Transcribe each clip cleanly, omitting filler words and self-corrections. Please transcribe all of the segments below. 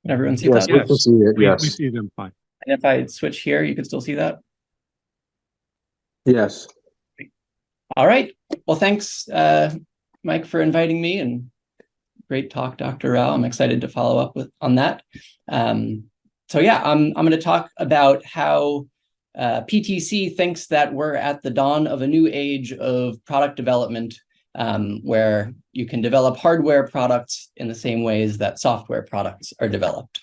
Can everyone see Yes, that? we can Yes, see it. we Yes. see them fine. And if I switch here, you can still see that? Yes. All right. Well, thanks, Mike, for inviting me, and great talk, Dr. Rao. I'm excited to follow up on that. So yeah, I'm going to talk about how PTC thinks that we're at the dawn of a new age of product development, where you can develop hardware products in the same ways that software products are developed.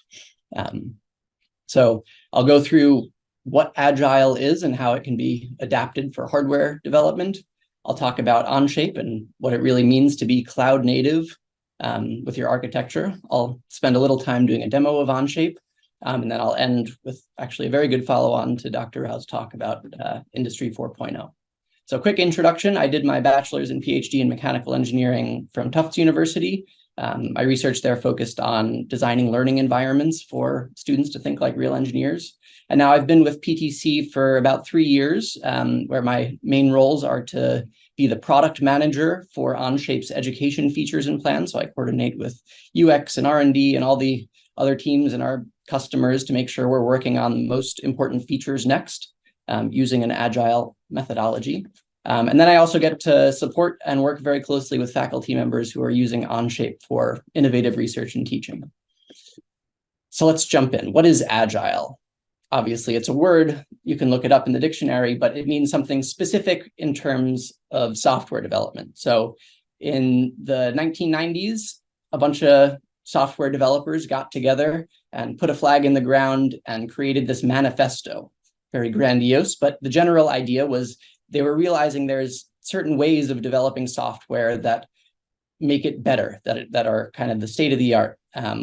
So I'll go through what Agile is and how it can be adapted for hardware development. I'll talk about Onshape and what it really means to be cloud native with your architecture. I'll spend a little time doing a demo of Onshape, and then I'll end with actually a very good follow-on to Dr. Rao's talk about Industry 4.0. So quick introduction, I did my bachelor's and PhD in mechanical engineering from Tufts University. My research there focused on designing learning environments for students to think like real engineers. And now I've been with PTC for about 3 years, where my main roles are to be the product manager for Onshape's education features and plans. So I coordinate with UX and R&D and all the other teams and our customers to make sure we're working on the most important features next, using an Agile methodology. And then I also get to support and work very closely with faculty members who are using Onshape for innovative research and teaching. So let's jump in. What is Agile? Obviously, it's a word. You can look it up in the dictionary, but it means something specific in terms of software development. So in the 1990s, a bunch of software developers got together and put a flag in the ground and created this manifesto. Very grandiose, but the general idea was they were realizing there's certain ways of developing software that make it better, that are kind of the state of the art,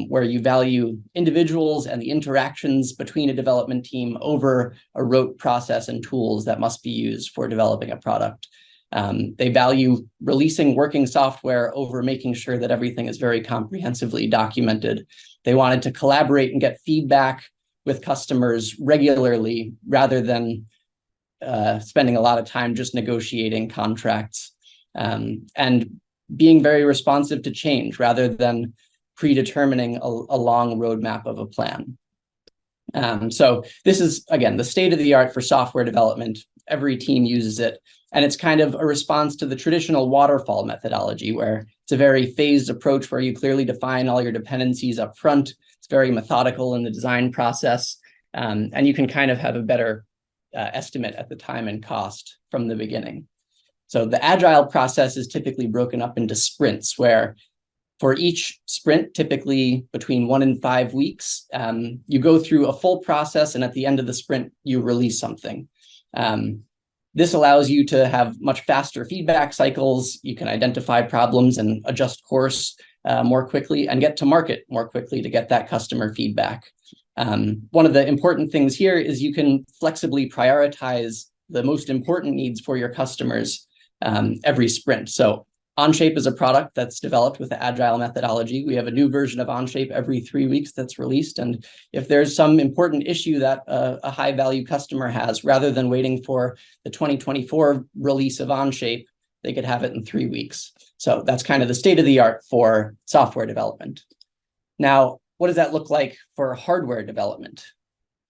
where you value individuals and the interactions between a development team over a rote process and tools that must be used for developing a product. They value releasing working software over making sure that everything is very comprehensively documented. They wanted to collaborate and get feedback with customers regularly rather than spending a lot of time just negotiating contracts, and being very responsive to change rather than predetermining a long roadmap of a plan. So this is, again, the state of the art for software development. Every team uses it. And it's kind of a response to the traditional waterfall methodology, where it's a very phased approach where you clearly define all your dependencies up front. It's very methodical in the design process. And you can kind of have a better estimate at the time and cost from the beginning. So the Agile process is typically broken up into sprints, where for each sprint, typically between 1 and 5 weeks, you go through a full process, and at the end of the sprint, you release something. This allows you to have much faster feedback cycles. You can identify problems and adjust course more quickly and get to market more quickly to get that customer feedback. One of the important things here is you can flexibly prioritize the most important needs for your customers every sprint. So Onshape is a product that's developed with the Agile methodology. We have a new version of Onshape every 3 weeks that's released. And if there's some important issue that a high value customer has, rather than waiting for the 2024 release of Onshape, they could have it in 3 weeks. So that's kind of the state of the art for software development. Now, what does that look like for hardware development?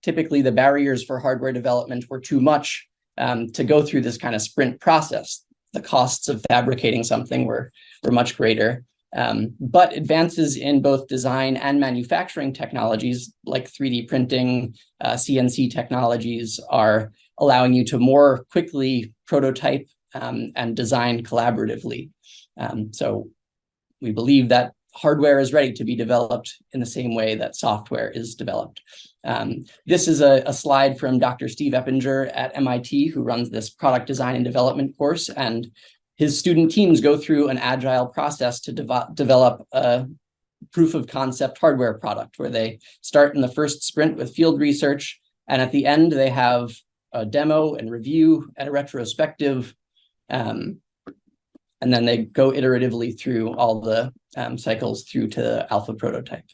Typically, the barriers for hardware development were too much to go through this kind of sprint process. The costs of fabricating something were much greater. But advances in both design and manufacturing technologies, like 3D printing, CNC technologies, are allowing you to more quickly prototype and design collaboratively. So we believe that hardware is ready to be developed in the same way that software is developed. This is a slide from Dr. Steve Eppinger at MIT, who runs this product design and development course. And his student teams go through an agile process to develop a proof of concept hardware product, where they start in the first sprint with field research. And at the end, they have a demo and review and a retrospective. And then they go iteratively through all the cycles through to the alpha prototype.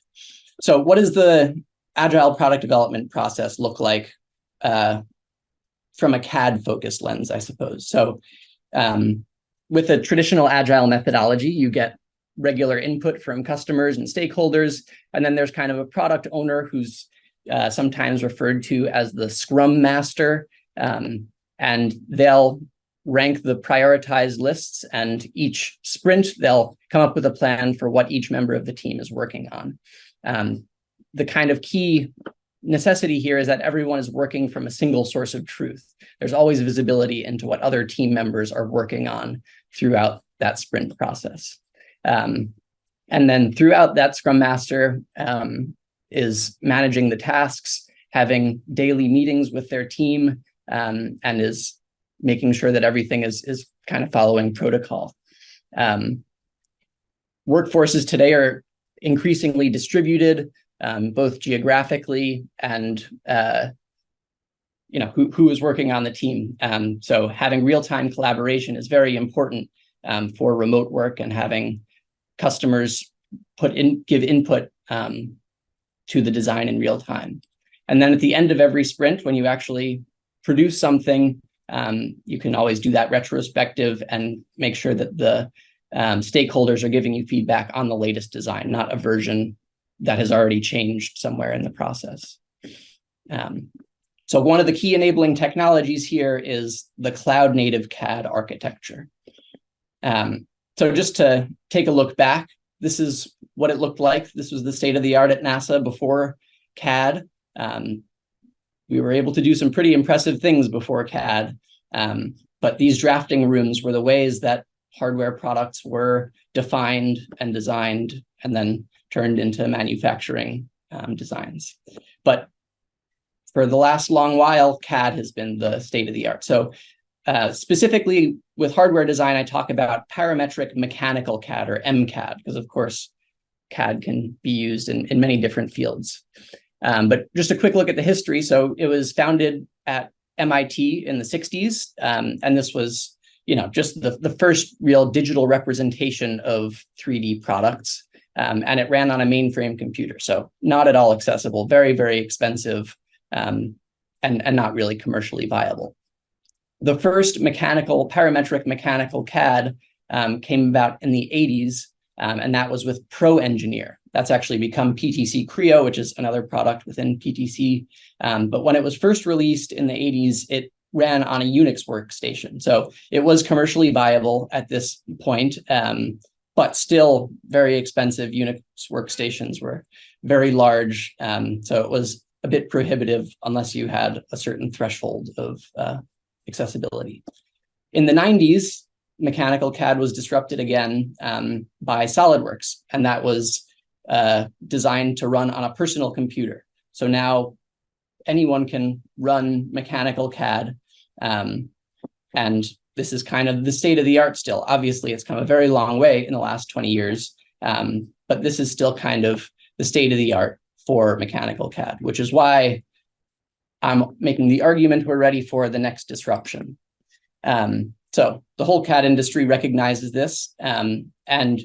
So what does the Agile product development process look like from a CAD-focused lens, I suppose? So with a traditional Agile methodology, you get regular input from customers and stakeholders. And then there's kind of a product owner who's sometimes referred to as the Scrum Master. And they'll rank the prioritized lists, and each sprint, they'll come up with a plan for what each member of the team is working on. The kind of key necessity here is that everyone is working from a single source of truth. There's always visibility into what other team members are working on throughout that sprint process. And then throughout that, Scrum Master is managing the tasks, having daily meetings with their team, and is making sure that everything is kind of following protocol. Workforces today are increasingly distributed, both geographically and who is working on the team. So having real-time collaboration is very important for remote work, and having customers give input to the design in real time. And then at the end of every sprint, when you actually produce something, you can always do that retrospective and make sure that the stakeholders are giving you feedback on the latest design, not a version that has already changed somewhere in the process. So one of the key enabling technologies here is the cloud native CAD architecture. So just to take a look back, this is what it looked like. This was the state of the art at NASA before CAD. We were able to do some pretty impressive things before CAD, but these drafting rooms were the ways that hardware products were defined and designed and then turned into manufacturing designs. But for the last long while, CAD has been the state of the art. So specifically with hardware design, I talk about parametric mechanical CAD, or MCAD, because of course, CAD can be used in many different fields. But just a quick look at the history. So it was founded at MIT in the 60s. And this was, just the first real digital representation of 3D products. And it ran on a mainframe computer. So not at all accessible, very, very expensive, and not really commercially viable. The first parametric mechanical CAD came about in the 80s, and that was with Pro Engineer. That's actually become PTC Creo, which is another product within PTC. But when it was first released in the 80s, it ran on a Unix workstation. So it was commercially viable at this point, but still very expensive. Unix workstations were very large. So it was a bit prohibitive unless you had a certain threshold of accessibility. In the 90s, mechanical CAD was disrupted again by SolidWorks, and that was designed to run on a personal computer. So now anyone can run mechanical CAD, and this is kind of the state of the art still. Obviously, it's come a very long way in the last 20 years, but this is still kind of the state of the art for mechanical CAD, which is why I'm making the argument we're ready for the next disruption. So the whole CAD industry recognizes this, and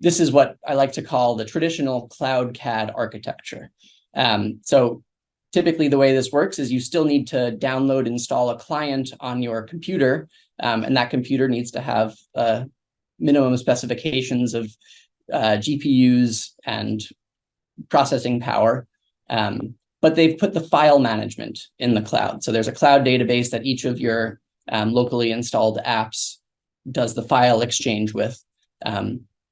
this is what I like to call the traditional cloud CAD architecture. So typically the way this works is you still need to download, install a client on your computer, and that computer needs to have minimum specifications of GPUs and processing power. But they've put the file management in the cloud. So there's a cloud database that each of your locally installed apps does the file exchange with.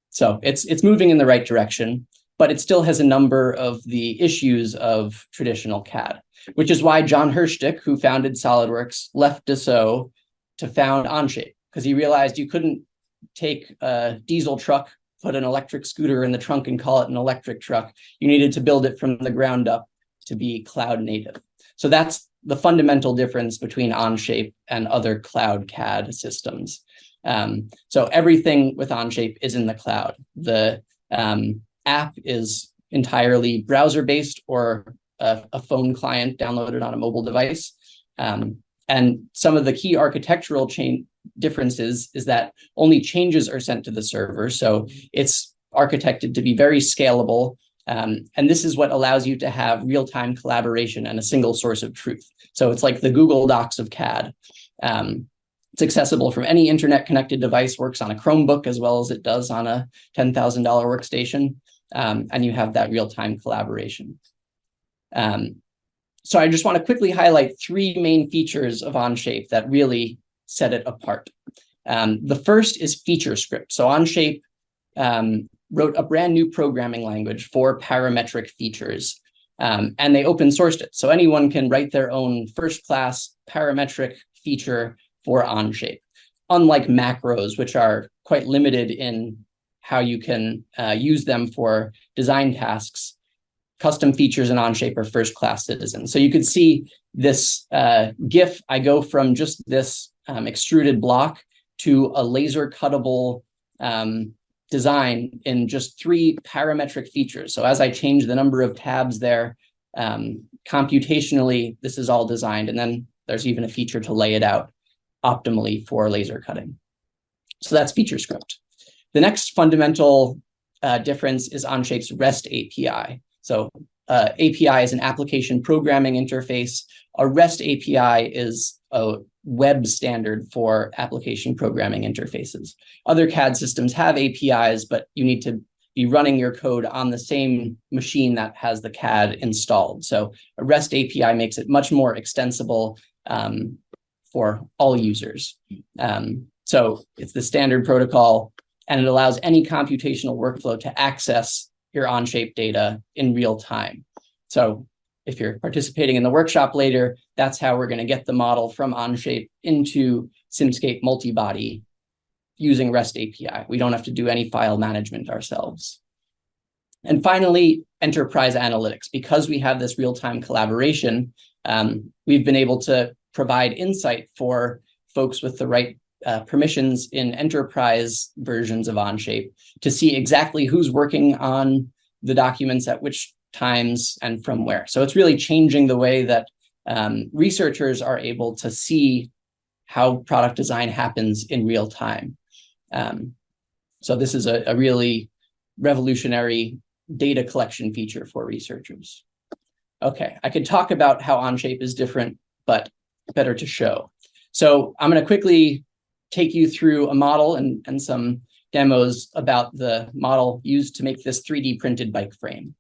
So it's moving in the right direction, but it still has a number of the issues of traditional CAD, which is why John Hirschtick, who founded SolidWorks, left Dassault to found Onshape, because he realized you couldn't take a diesel truck, put an electric scooter in the trunk and call it an electric truck. You needed to build it from the ground up to be cloud native. So that's the fundamental difference between Onshape and other cloud CAD systems. So everything with Onshape is in the cloud. The app is entirely browser-based or a phone client downloaded on a mobile device. And some of the key architectural differences is that only changes are sent to the server. So it's architected to be very scalable. And this is what allows you to have real-time collaboration and a single source of truth. So it's like the Google Docs of CAD. It's accessible from any internet-connected device, works on a Chromebook as well as it does on a $10,000 workstation, and you have that real-time collaboration. So I just want to quickly highlight three main features of Onshape that really set it apart. The first is feature script. So Onshape wrote a brand new programming language for parametric features, and they open sourced it. So anyone can write their own first-class parametric feature for Onshape, unlike macros, which are quite limited in how you can use them for design tasks. Custom features in Onshape are first-class citizens. So you could see this GIF. I go from just this extruded block to a laser cuttable design in just 3 parametric features. So as I change the number of tabs there, computationally, this is all designed. And then there's even a feature to lay it out optimally for laser cutting. So that's feature script. The next fundamental difference is Onshape's REST API. So API is an application programming interface. A REST API is a web standard for application programming interfaces. Other CAD systems have APIs, but you need to be running your code on the same machine that has the CAD installed. So a REST API makes it much more extensible for all users. So it's the standard protocol, and it allows any computational workflow to access your Onshape data in real time. So if you're participating in the workshop later, that's how we're going to get the model from Onshape into Simscape Multibody using REST API. We don't have to do any file management ourselves. And finally, enterprise analytics. Because we have this real-time collaboration, we've been able to provide insight for folks with the right permissions in enterprise versions of Onshape to see exactly who's working on the documents at which times and from where. So it's really changing the way that researchers are able to see how product design happens in real time. So this is a really revolutionary data collection feature for researchers. Okay, I could talk about how Onshape is different, but better to show. So I'm going to quickly take you through a model and some demos about the model used to make this 3D printed bike frame.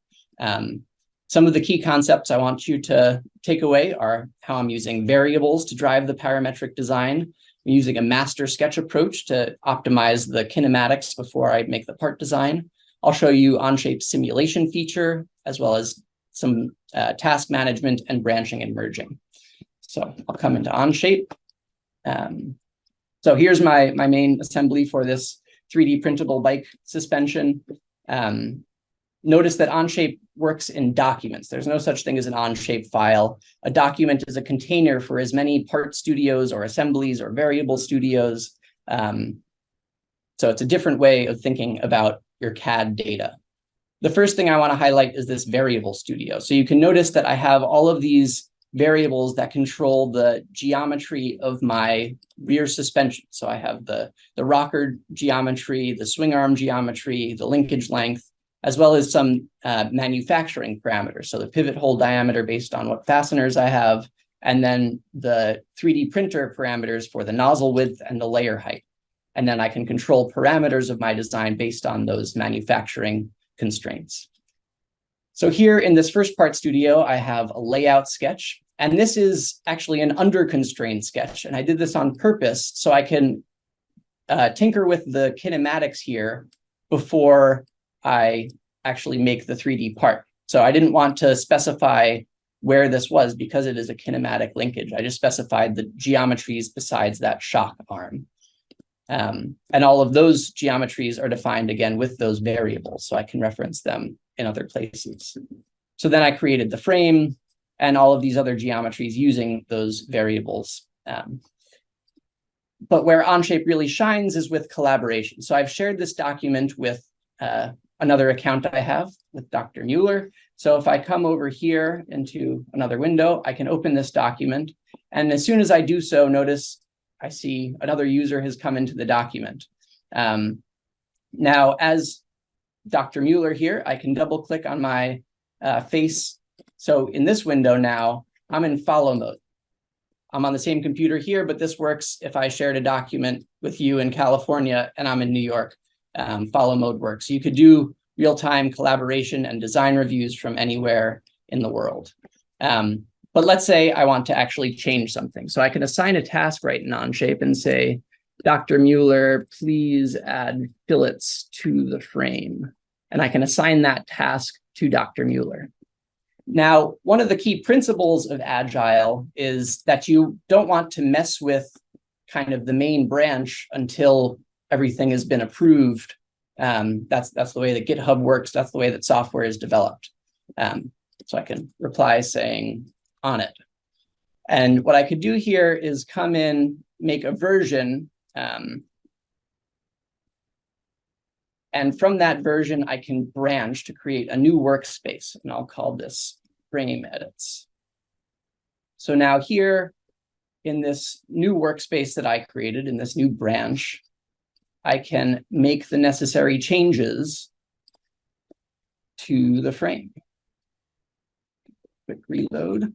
Some of the key concepts I want you to take away are how I'm using variables to drive the parametric design. I'm using a master sketch approach to optimize the kinematics before I make the part design. I'll show you Onshape's simulation feature, as well as some task management and branching and merging. So I'll come into Onshape. So here's my main assembly for this 3D printable bike suspension. Notice that Onshape works in documents. There's no such thing as an Onshape file. A document is a container for as many part studios or assemblies or variable studios. So it's a different way of thinking about your CAD data. The first thing I want to highlight is this variable studio. So you can notice that I have all of these variables that control the geometry of my rear suspension. So I have the rocker geometry, the swing arm geometry, the linkage length, as well as some manufacturing parameters. So the pivot hole diameter based on what fasteners I have, and then the 3D printer parameters for the nozzle width and the layer height. And then I can control parameters of my design based on those manufacturing constraints. So here in this first part studio, I have a layout sketch, and this is actually an under-constrained sketch. And I did this on purpose so I can tinker with the kinematics here before I actually make the 3D part. So I didn't want to specify where this was because it is a kinematic linkage. I just specified the geometries besides that shock arm. And all of those geometries are defined again with those variables, so I can reference them in other places. So then I created the frame and all of these other geometries using those variables. But where Onshape really shines is with collaboration. So I've shared this document with another account I have with Dr. Mueller. So if I come over here into another window, I can open this document. And as soon as I do so, notice I see another user has come into the document. Now, as Dr. Mueller here, I can double click on my face. So in this window now, I'm in follow mode. I'm on the same computer here, but this works if I shared a document with you in California and I'm in New York. Follow mode works. You could do real-time collaboration and design reviews from anywhere in the world. But let's say I want to actually change something. So I can assign a task right in Onshape and say, Dr. Mueller, please add fillets to the frame. And I can assign that task to Dr. Mueller. Now, one of the key principles of Agile is that you don't want to mess with kind of the main branch until everything has been approved. That's the way that GitHub works. That's the way that software is developed. So I can reply saying on it. And what I could do here is come in, make a version. And from that version, I can branch to create a new workspace. And I'll call this frame edits. So now here in this new workspace that I created, in this new branch, I can make the necessary changes to the frame. Quick reload.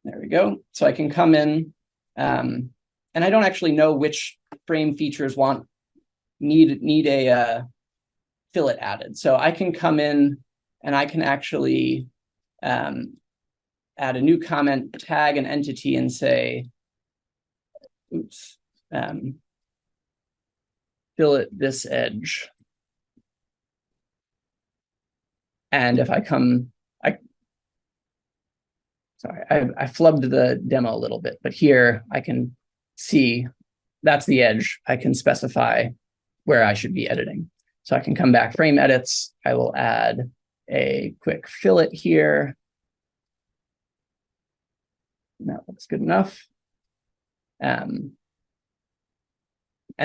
There we go. So I can come in, and I don't actually know which frame features need a fillet added. So I can come in and I can actually add a new comment, tag an entity, and say, oops, fillet this edge. And if I come, I flubbed the demo a little bit, but here I can see that's the edge. I can specify where I should be editing. So I can come back, frame edits. I will add a quick fillet here. That looks good enough. And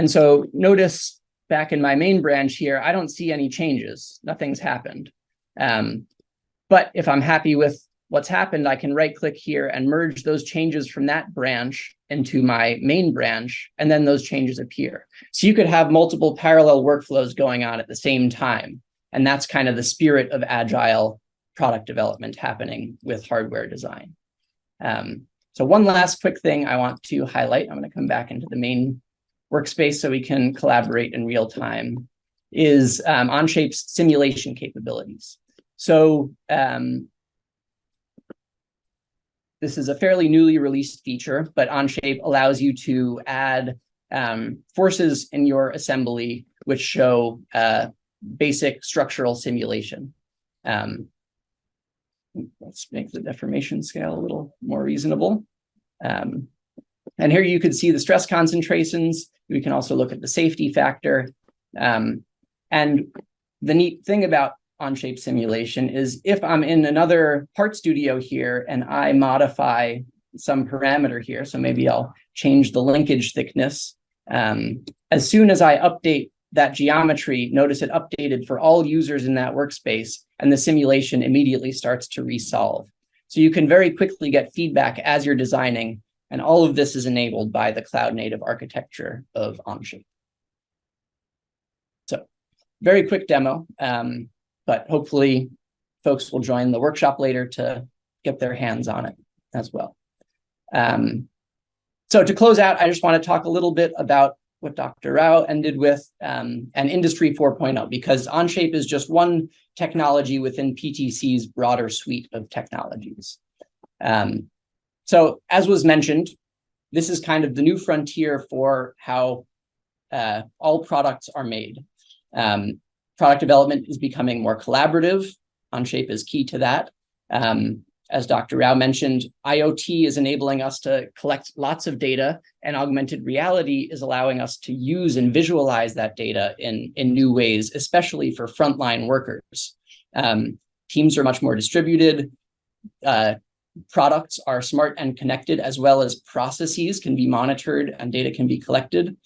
so notice back in my main branch here, I don't see any changes. Nothing's happened. But if I'm happy with what's happened, I can right-click here and merge those changes from that branch into my main branch, and then those changes appear. So you could have multiple parallel workflows going on at the same time. And that's kind of the spirit of Agile product development happening with hardware design. So one last quick thing I want to highlight, I'm going to come back into the main workspace so we can collaborate in real time, is Onshape's simulation capabilities. So this is a fairly newly released feature, but Onshape allows you to add forces in your assembly which show basic structural simulation. Let's make the deformation scale a little more reasonable. And here you could see the stress concentrations. We can also look at the safety factor. And the neat thing about Onshape simulation is if I'm in another part studio here and I modify some parameter here, so maybe I'll change the linkage thickness. As soon as I update that geometry, notice it updated for all users in that workspace, and the simulation immediately starts to resolve. So you can very quickly get feedback as you're designing, and all of this is enabled by the cloud-native architecture of Onshape. So very quick demo. But hopefully folks will join the workshop later to get their hands on it as well. So to close out, I just want to talk a little bit about what Dr. Rao ended with, and Industry 4.0, because Onshape is just one technology within PTC's broader suite of technologies. So as was mentioned, this is kind of the new frontier for how all products are made. Product development is becoming more collaborative. Onshape is key to that. As Dr. Rao mentioned, IoT is enabling us to collect lots of data, and augmented reality is allowing us to use and visualize that data in new ways, especially for frontline workers. Teams are much more distributed. Products are smart and connected, as well as processes can be monitored and data can be collected.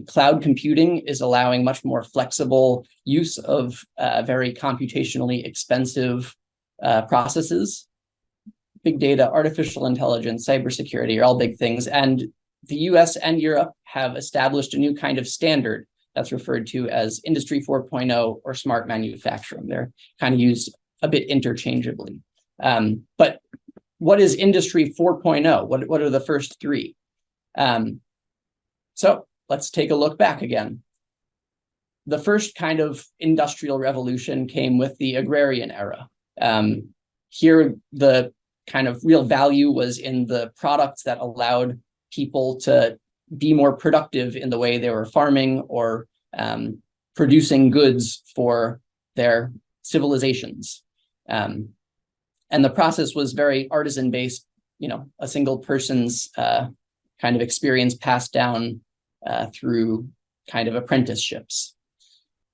Cloud computing is allowing much more flexible use of very computationally expensive processes. Big data, artificial intelligence, cybersecurity are all big things. And the US and Europe have established a new kind of standard that's referred to as Industry 4.0 or smart manufacturing. They're kind of used a bit interchangeably. But what is Industry 4.0? What are the first three? So let's take a look back again. The first kind of industrial revolution came with the agrarian era. Here, the kind of real value was in the products that allowed people to be more productive in the way they were farming or producing goods for their civilizations. And the process was very artisan-based, a single person's kind of experience passed down through kind of apprenticeships.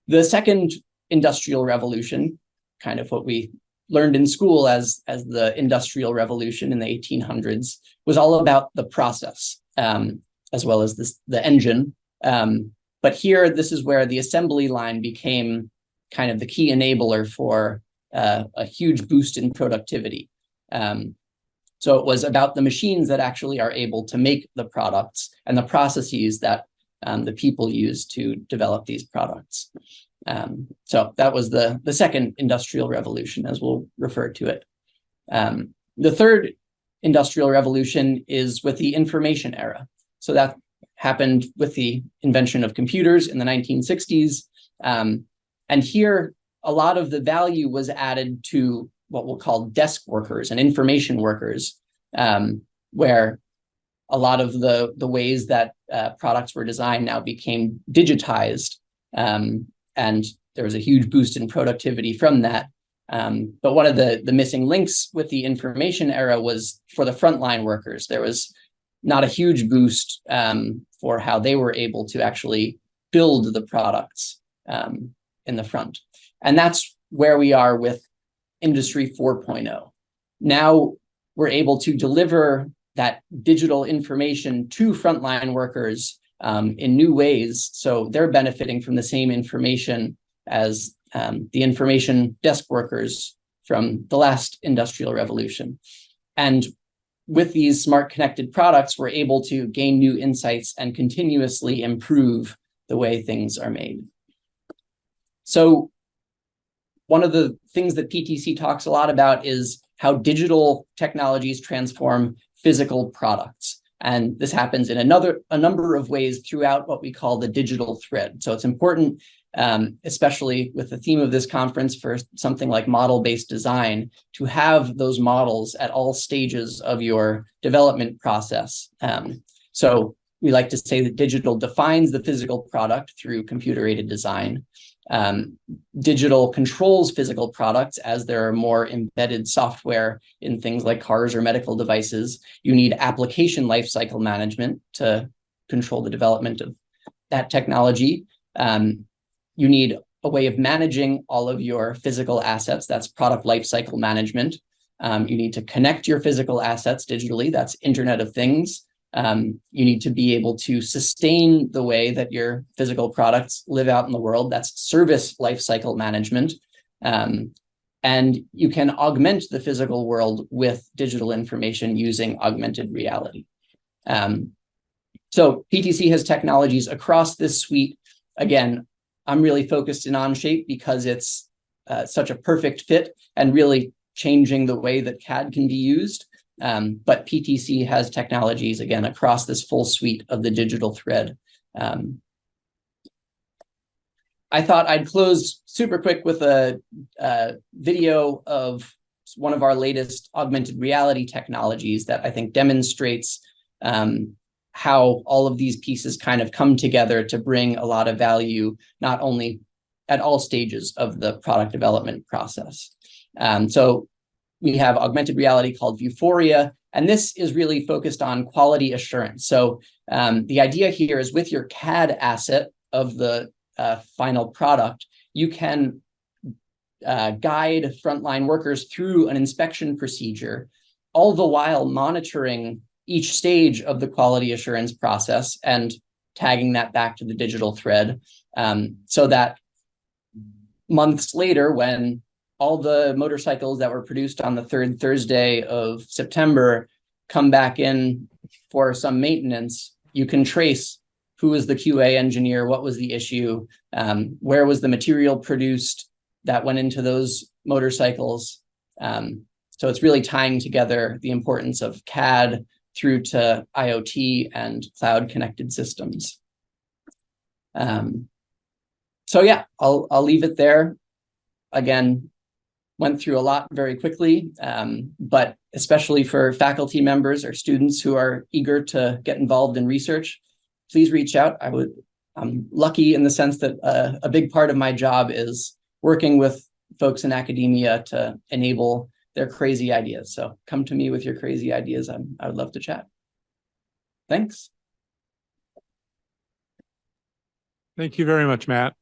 The second industrial revolution, kind of what we learned in school as the Industrial Revolution in the 1800s, was all about the process, as well as the engine. But here, this is where the assembly line became kind of the key enabler for a huge boost in productivity. So it was about the machines that actually are able to make the products and the processes that the people use to develop these products. So that was the second industrial revolution, as we'll refer to it. The third industrial revolution is with the information era. So that happened with the invention of computers in the 1960s. And here, a lot of the value was added to what we'll call desk workers and information workers, where a lot of the ways that products were designed now became digitized. And there was a huge boost in productivity from that. But one of the missing links with the information era was for the frontline workers. There was not a huge boost for how they were able to actually build the products in the front. And that's where we are with Industry 4.0. Now we're able to deliver that digital information to frontline workers in new ways. So they're benefiting from the same information as the information desk workers from the last industrial revolution. And with these smart connected products, we're able to gain new insights and continuously improve the way things are made. So one of the things that PTC talks a lot about is how digital technologies transform physical products. And this happens in a number of ways throughout what we call the digital thread. So it's important, especially with the theme of this conference for something like model-based design, to have those models at all stages of your development process. So we like to say that digital defines the physical product through computer-aided design. Digital controls physical products as there are more embedded software in things like cars or medical devices. You need application lifecycle management to control the development of that technology. You need a way of managing all of your physical assets. That's product lifecycle management. You need to connect your physical assets digitally. That's Internet of Things. You need to be able to sustain the way that your physical products live out in the world. That's service lifecycle management. And you can augment the physical world with digital information using augmented reality. So PTC has technologies across this suite. Again, I'm really focused in Onshape because it's such a perfect fit and really changing the way that CAD can be used. But PTC has technologies, again, across this full suite of the digital thread. I thought I'd close super quick with a video of one of our latest augmented reality technologies that I think demonstrates how all of these pieces kind of come together to bring a lot of value, not only at all stages of the product development process. So we have augmented reality called Vuforia, and this is really focused on quality assurance. So the idea here is with your CAD asset of the final product, you can guide frontline workers through an inspection procedure, all the while monitoring each stage of the quality assurance process and tagging that back to the digital thread, so that months later, when all the motorcycles that were produced on the third Thursday of September come back in for some maintenance, you can trace who was the QA engineer, what was the issue, where was the material produced that went into those motorcycles. So it's really tying together the importance of CAD through to IoT and cloud connected systems. So yeah, I'll leave it there. Again, went through a lot very quickly, but especially for faculty members or students who are eager to get involved in research, please reach out. I'm lucky in the sense that a big part of my job is working with folks in academia to enable their crazy ideas. So come to me with your crazy ideas. I would love to chat. Thanks. Thank you very much, Matt.